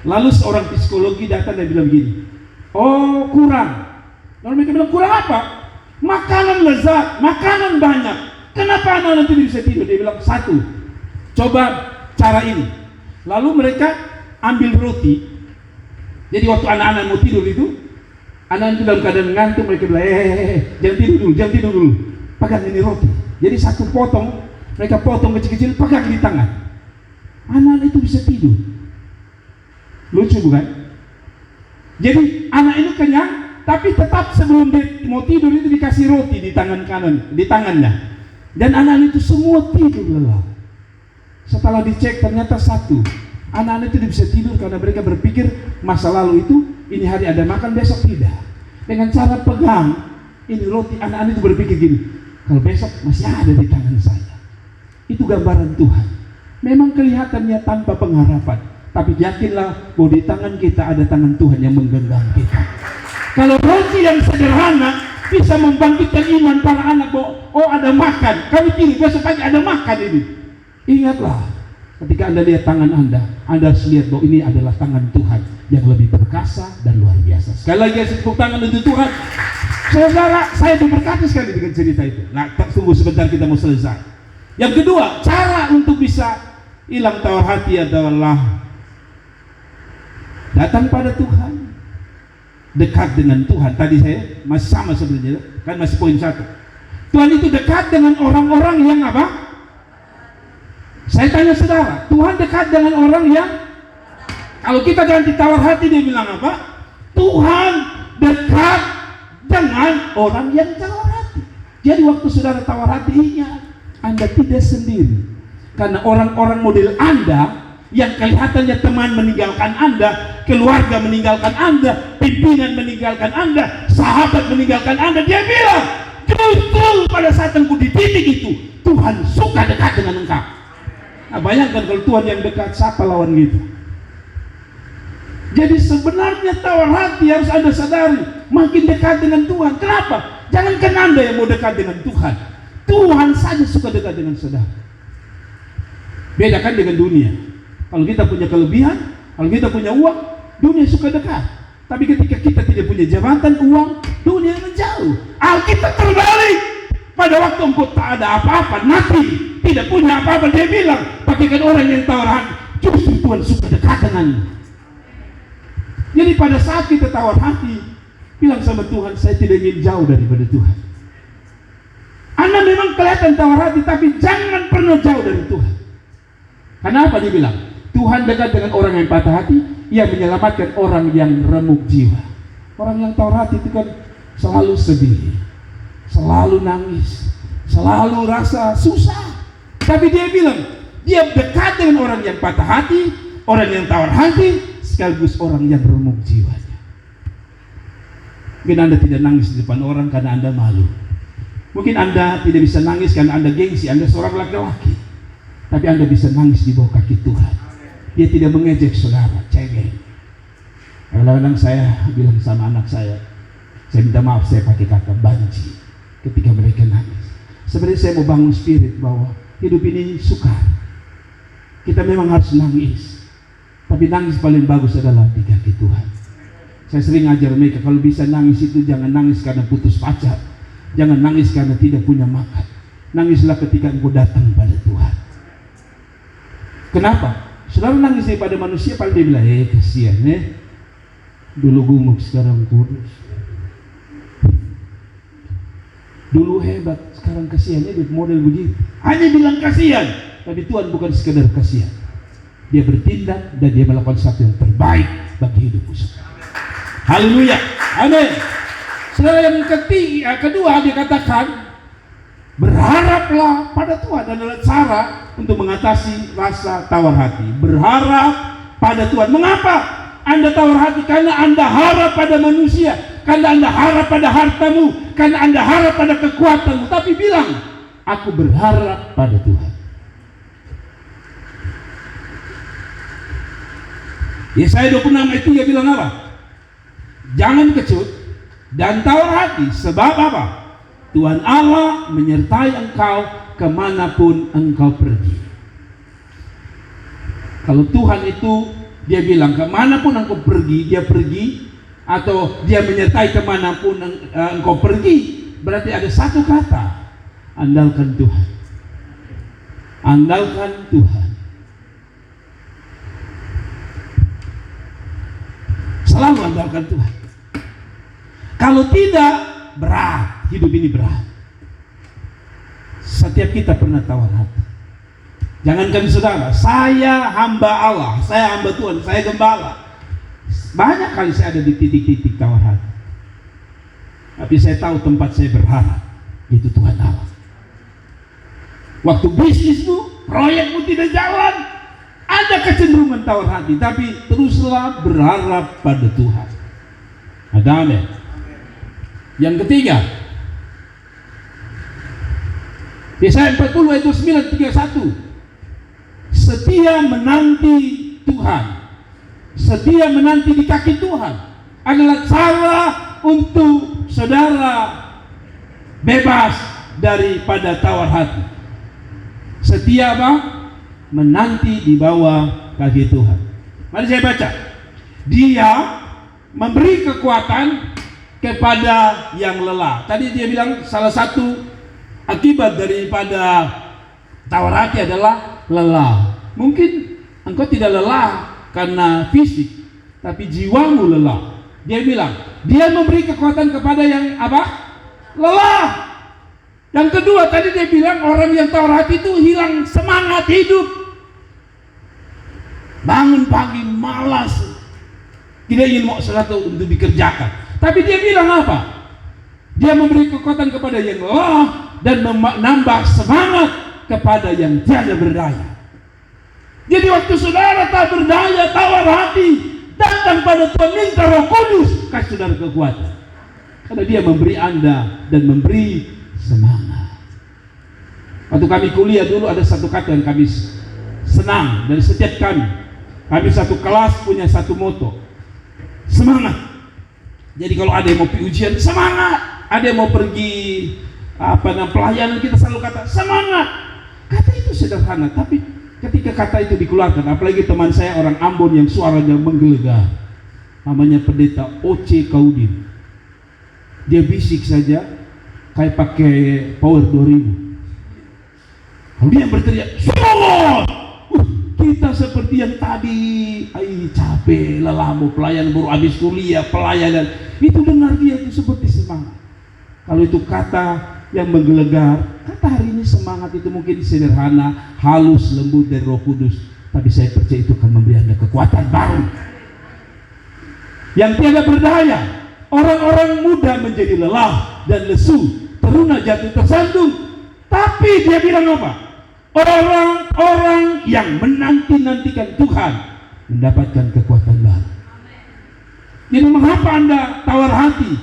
Lalu seorang psikologi datang dan bilang begini, oh kurang. Lalu mereka bilang, kurang apa? Makanan lezat, makanan banyak, kenapa anak-anak tidak bisa tidur? Dia bilang, satu, coba cara ini. Lalu mereka ambil roti. Jadi waktu anak-anak mau tidur itu, anak-anak itu dalam keadaan ngantuk, mereka bilang, jangan tidur dulu, pegang ini roti. Jadi satu potong, mereka potong kecil-kecil, pegang di tangan. Anak-anak itu bisa tidur. Lucu bukan? Jadi anak ini kenyang, tapi tetap sebelum dia mau tidur itu dikasih roti di tangan kanan, di tangannya. Dan anak-anak itu semua tidur lelap. Setelah dicek ternyata satu, anak-anak itu bisa tidur karena mereka berpikir masa lalu itu, ini hari ada makan, besok tidak. Dengan cara pegang ini roti, anak-anak itu berpikir gini, kalau besok masih ada di tangan saya. Itu gambaran Tuhan. Memang kelihatannya tanpa pengharapan, tapi yakinlah bahwa di tangan kita ada tangan Tuhan yang menggenggam kita. Kalau roti yang sederhana bisa membangkitkan iman para anak bahwa oh ada makan, kami tidur besok pagi ada makan ini. Ingatlah, ketika Anda lihat tangan Anda harus lihat bahwa ini adalah tangan Tuhan yang lebih perkasa dan luar biasa. Sekali lagi saya tepuk tangan untuk Tuhan. Saudara, saya diberkati sekali dengan cerita itu. Nah, tunggu sebentar, kita mau selesai. Yang kedua, cara untuk bisa hilang tawar hati adalah datang pada Tuhan, dekat dengan Tuhan. Tadi saya masih sama sebenarnya, kan masih poin satu. Tuhan itu dekat dengan orang-orang yang apa? Saya tanya saudara, Tuhan dekat dengan orang yang, kalau kita ganti tawar hati, dia bilang apa? Tuhan dekat dengan orang yang tawar hati. Jadi waktu saudara tawar hati, ingat, Anda tidak sendiri. Karena orang-orang model Anda, yang kelihatannya teman meninggalkan Anda, keluarga meninggalkan Anda, pimpinan meninggalkan Anda, sahabat meninggalkan Anda, dia bilang, justru pada saat engkau di titik itu, Tuhan suka dekat dengan engkau. Nah, bayangkan kalau Tuhan yang dekat, siapa lawan kita? Jadi sebenarnya tawar hati harus Anda sadari, makin dekat dengan Tuhan. Kenapa? Jangankan Anda yang mau dekat dengan Tuhan, Tuhan saja suka dekat dengan saudara. Bedakan dengan dunia. Kalau kita punya kelebihan, kalau kita punya uang, dunia suka dekat. Tapi ketika kita tidak punya jabatan, uang, dunia menjauh. Alkitab terbalik. Pada waktu engkau tak ada apa-apa, nanti tidak punya apa-apa, dia bilang, bagaikan orang yang tawar hati, justru Tuhan suka dekat denganmu. Jadi pada saat kita tawar hati, bilang sama Tuhan, saya tidak ingin jauh daripada Tuhan. Anda memang kelihatan tawar hati, tapi jangan pernah jauh dari Tuhan. Kenapa dia bilang? Tuhan dekat dengan orang yang patah hati, ia menyelamatkan orang yang remuk jiwa. Orang yang tawar hati itu kan selalu sedih, selalu nangis, selalu rasa susah. Tapi dia bilang, dia dekat dengan orang yang patah hati, orang yang tawar hati, sekaligus orang yang remuk jiwanya. Mungkin Anda tidak nangis di depan orang karena Anda malu. Mungkin Anda tidak bisa nangis karena Anda gengsi, Anda seorang laki-laki. Tapi Anda bisa nangis di bawah kaki Tuhan. Dia tidak mengejek saudara, cengeng. Kadang-kadang saya bilang sama anak saya minta maaf, saya pakai kata banci ketika mereka nangis. Sebenarnya saya mau bangun spirit bahwa hidup ini sukar. Kita memang harus nangis, tapi nangis paling bagus adalah di kaki Tuhan. Saya sering ajar mereka, kalau bisa nangis itu jangan nangis karena putus pacar, jangan nangis karena tidak punya makan. Nangislah ketika engkau datang pada Tuhan. Kenapa? Saudara nangis pada manusia, paling dia bilang, kasihan dulu gemuk sekarang kurus. Dulu hebat, sekarang kasihan ya model begitu. Hanya bilang kasihan, tapi Tuhan bukan sekedar kasihan. Dia bertindak dan dia melakukan sesuatu yang terbaik bagi hidupmu. Haleluya, amin. Saudara, yang kedua dia katakan, berharaplah pada Tuhan adalah cara untuk mengatasi rasa tawar hati. Berharap pada Tuhan. Mengapa Anda tawar hati? Karena Anda harap pada manusia, karena Anda harap pada hartamu, karena Anda harap pada kekuatanmu. Tapi bilang, aku berharap pada Tuhan. Yesaya 26 ayat 3 bilang apa? Jangan kecut dan tawar hati. Sebab apa? Tuhan Allah menyertai engkau kemanapun engkau pergi. Kalau Tuhan itu, dia bilang kemanapun engkau pergi, dia pergi, atau dia menyertai kemanapun engkau pergi, berarti ada satu kata, andalkan Tuhan. Andalkan Tuhan. Selalu andalkan Tuhan. Kalau tidak, berat. Hidup ini berat. Setiap kita pernah tawar hati. Jangankan saudara, saya hamba Allah, saya hamba Tuhan, saya gembala. Banyak kali saya ada di titik-titik tawar hati. Tapi saya tahu tempat saya berharap, itu Tuhan Allah. Waktu bisnismu, proyekmu tidak jalan, ada kecenderungan tawar hati, tapi teruslah berharap pada Tuhan. Ada amin. Yang ketiga, Yesaya 40 ayat 9:31, setia menanti Tuhan, setia menanti di kaki Tuhan adalah cara untuk saudara bebas daripada tawar hati. Setia apa? Menanti di bawah kaki Tuhan. Mari saya baca. Dia memberi kekuatan kepada yang lelah. Tadi dia bilang salah satu akibat daripada tawar hati adalah lelah. Mungkin engkau tidak lelah karena fisik, tapi jiwamu lelah. Dia bilang, dia memberi kekuatan kepada yang apa? Lelah. Yang kedua, tadi dia bilang orang yang tawar hati itu hilang semangat hidup. Bangun pagi malas, tidak ingin mau sesuatu untuk dikerjakan. Tapi dia bilang apa? Dia memberi kekuatan kepada yang lelah dan menambah semangat kepada yang tiada berdaya. Jadi waktu saudara tak berdaya, tawar hati, datang pada Tuhan, minta Roh Kudus, kasih saudara kekuatan. Karena dia memberi Anda dan memberi semangat. Waktu kami kuliah dulu ada satu kata yang kami senang dari setiap kami. Kami satu kelas punya satu moto, semangat. Jadi kalau ada yang mau pergi ujian, semangat. Ada yang mau pergi pelayanan, kita selalu kata semangat. Kata itu sederhana, tapi ketika kata itu dikeluarkan, apalagi teman saya orang Ambon yang suaranya menggelegar, namanya pendeta Oce Kaudin, dia bisik saja kayak pakai power 2000. Kalau dia berteriak semangat, kita seperti yang tadi, capek, lelah, mau pelayanan, baru habis kuliah, pelayanan, itu dengar dia itu seperti semangat. Kalau itu kata yang menggelegar, kata hari ini semangat itu mungkin sederhana, halus, lembut dari Roh Kudus, tapi saya percaya itu akan memberi Anda kekuatan baru. Yang tiada berdaya, orang-orang muda menjadi lelah dan lesu, teruna jatuh tersandung. Tapi dia bilang apa? Orang-orang yang menanti-nantikan Tuhan mendapatkan kekuatan baru. Jadi mengapa Anda tawar hati?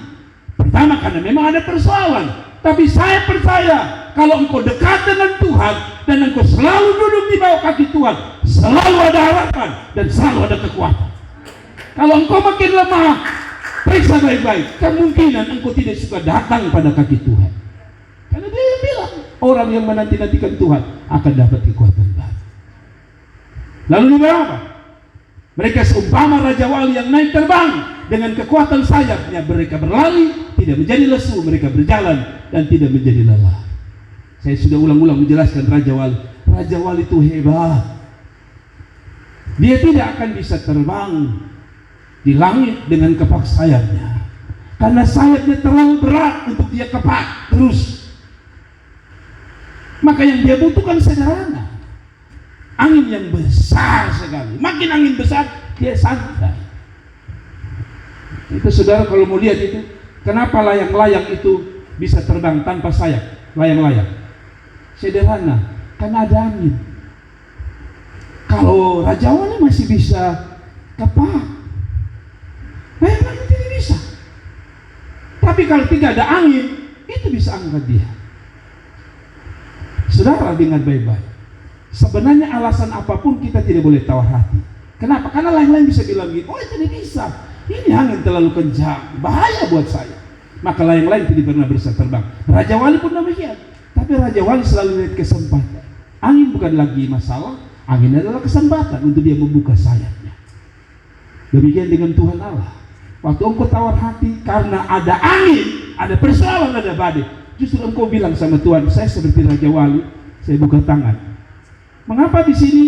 Pertama karena memang ada persoalan. Tapi saya percaya kalau engkau dekat dengan Tuhan dan engkau selalu duduk di bawah kaki Tuhan, selalu ada harapan dan selalu ada kekuatan. Kalau engkau makin lemah, periksa baik-baik, kemungkinan engkau tidak suka datang pada kaki Tuhan. Karena dia bilang orang yang menanti-nantikan Tuhan akan dapat kekuatan baru. Lalu dia bilang apa? Mereka seumpama raja wali yang naik terbang dengan kekuatan sayapnya, mereka berlari, tidak menjadi lesu, mereka berjalan dan tidak menjadi lelah. Saya sudah ulang-ulang menjelaskan raja wali. Raja wali itu hebat. Dia tidak akan bisa terbang di langit dengan kepak sayapnya, karena sayapnya terlalu berat untuk dia kepak terus. Maka yang dia butuhkan sederhana, angin yang besar sekali. Makin angin besar, dia santai. Itu saudara kalau mau lihat itu, kenapa layang-layang itu bisa terbang tanpa sayap? Layang-layang sederhana, karena ada angin. Kalau Raja Wali masih bisa kapak, layang-layang tidak bisa. Tapi kalau tidak ada angin, itu bisa angkat dia. Saudara, dengar baik-baik. Sebenarnya alasan apapun kita tidak boleh tawar hati. Kenapa? Karena lain-lain bisa bilang gitu, oh tidak bisa, ini angin terlalu kencang, bahaya buat saya. Maka lain-lain tidak pernah bisa terbang. Raja Wali pun demikian. Tapi Raja Wali selalu lihat kesempatan. Angin bukan lagi masalah, angin adalah kesempatan untuk dia membuka sayapnya. Demikian dengan Tuhan Allah. Waktu engkau tawar hati karena ada angin, ada persoalan, ada badai, justru engkau bilang sama Tuhan, saya seperti Raja Wali, saya buka tangan. Mengapa di sini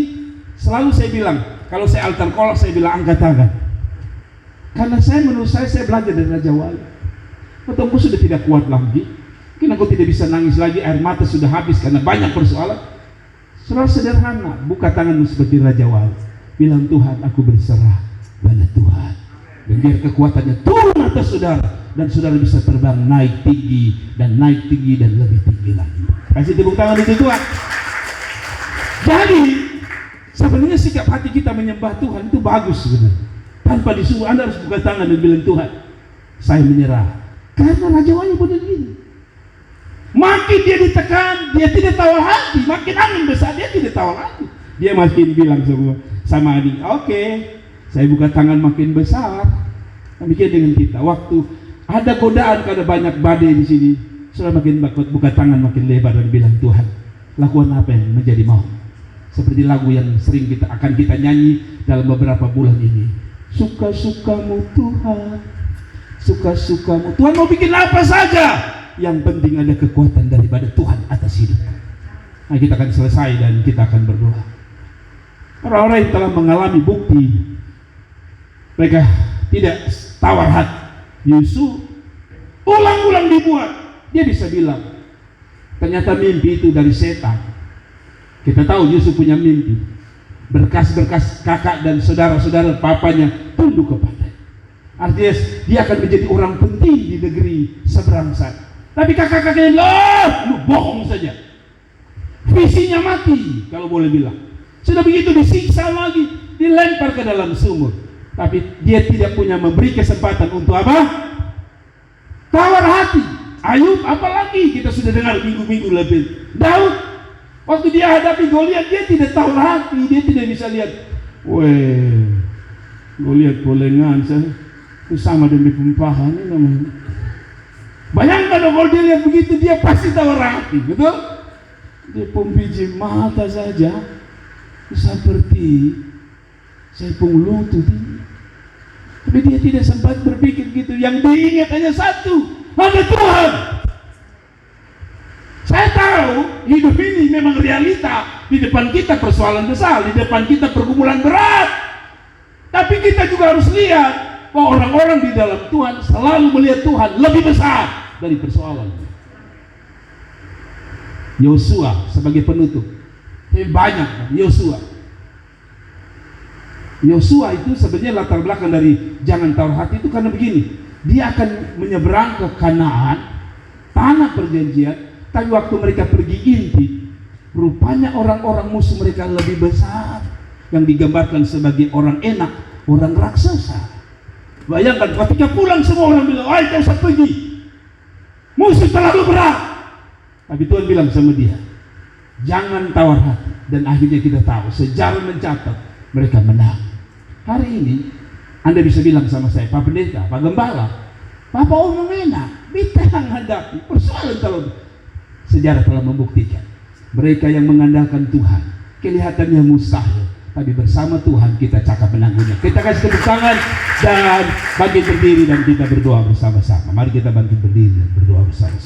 selalu saya bilang, kalau saya altar call, saya bilang angkat tangan? Karena menurut saya belajar dari Raja Wali. Atau engkau sudah tidak kuat lagi, mungkin engkau tidak bisa nangis lagi, air mata sudah habis karena banyak persoalan. Selalu sederhana, buka tanganmu seperti Raja Wali, bilang Tuhan, aku berserah pada Tuhan. Dan biar kekuatannya turun atas saudara, dan saudara bisa terbang naik tinggi dan lebih tinggi lagi. Kasih tepuk tangan untuk Tuhan. Jadi sebenarnya sikap hati kita menyembah Tuhan itu bagus sebenarnya. Tanpa disuruh, Anda harus buka tangan dan bilang, Tuhan, saya menyerah. Karena Raja Wali pun begini. Makin dia ditekan, dia tidak tawar hati. Makin angin besar, dia tidak tawar hati. Dia makin bilang sama adik, oke, saya buka tangan makin besar. Demikian dengan kita. Waktu ada godaan karena banyak badai di sini, sudah makin buka tangan makin lebar dan bilang, Tuhan, lakukan apa yang menjadi mau. Seperti lagu yang sering akan kita nyanyi dalam beberapa bulan ini. Suka-sukamu Tuhan, suka-sukamu. Tuhan mau bikin apa saja, yang penting ada kekuatan daripada Tuhan atas hidup. Nah, kita akan selesai dan kita akan berdoa. Orang-orang yang telah mengalami bukti mereka tidak tawar hati, Yusuf ulang-ulang dibuat, dia bisa bilang ternyata mimpi itu dari setan. Kita tahu Yusuf punya mimpi, berkas-berkas kakak dan saudara-saudara papanya tunduk kepada. Artinya dia akan menjadi orang penting di negeri seberang sana. Tapi kakak-kakaknya bilang, lu bohong saja, visinya mati kalau boleh bilang. Sudah begitu disiksa lagi, dilempar ke dalam sumur. Tapi dia tidak punya memberi kesempatan untuk apa? Tawar hati. Ayub apalagi kita sudah dengar minggu-minggu lebih. Daud waktu dia hadapi Goliat, dia tidak tawar hati, dia tidak bisa lihat, weh, Goliat bolengan saya itu sama demi pempahan ini namanya. Bayangkan kalau dia lihat begitu, dia pasti tawar hati, betul? Dia pembiji mata saja seperti saipung lutut ini. Tapi dia tidak sempat berpikir gitu. Yang diingat hanya satu, ada Tuhan. Saya tahu hidup ini memang realita. Di depan kita persoalan besar, di depan kita pergumulan berat. Tapi kita juga harus lihat bahwa orang-orang di dalam Tuhan selalu melihat Tuhan lebih besar dari persoalan. Yosua sebagai penutup. Tapi banyak Yosua itu sebenarnya latar belakang dari jangan tawar hati itu karena begini, dia akan menyeberang ke Kanaan, tanah perjanjian. Tapi waktu mereka pergi intip, rupanya orang-orang musuh mereka lebih besar, yang digambarkan sebagai orang enak, orang raksasa. Bayangkan ketika pulang semua orang bilang, ayo kau usah pergi, musuh terlalu berat. Tapi Tuhan bilang sama dia, jangan tawar hati. Dan akhirnya kita tahu, sejarah mencatat mereka menang. Hari ini Anda bisa bilang sama saya, Pak Pendeta, Pak Gembala, Bapak omong enak, kita yang hadapi persoalan. Kalau sejarah telah membuktikan, mereka yang mengandalkan Tuhan kelihatannya mustahil, tapi bersama Tuhan kita cakap menangguhnya. Kita kasih tepuk tangan dan bangkit berdiri dan kita berdoa bersama-sama. Mari kita bangkit berdiri dan berdoa bersama-sama.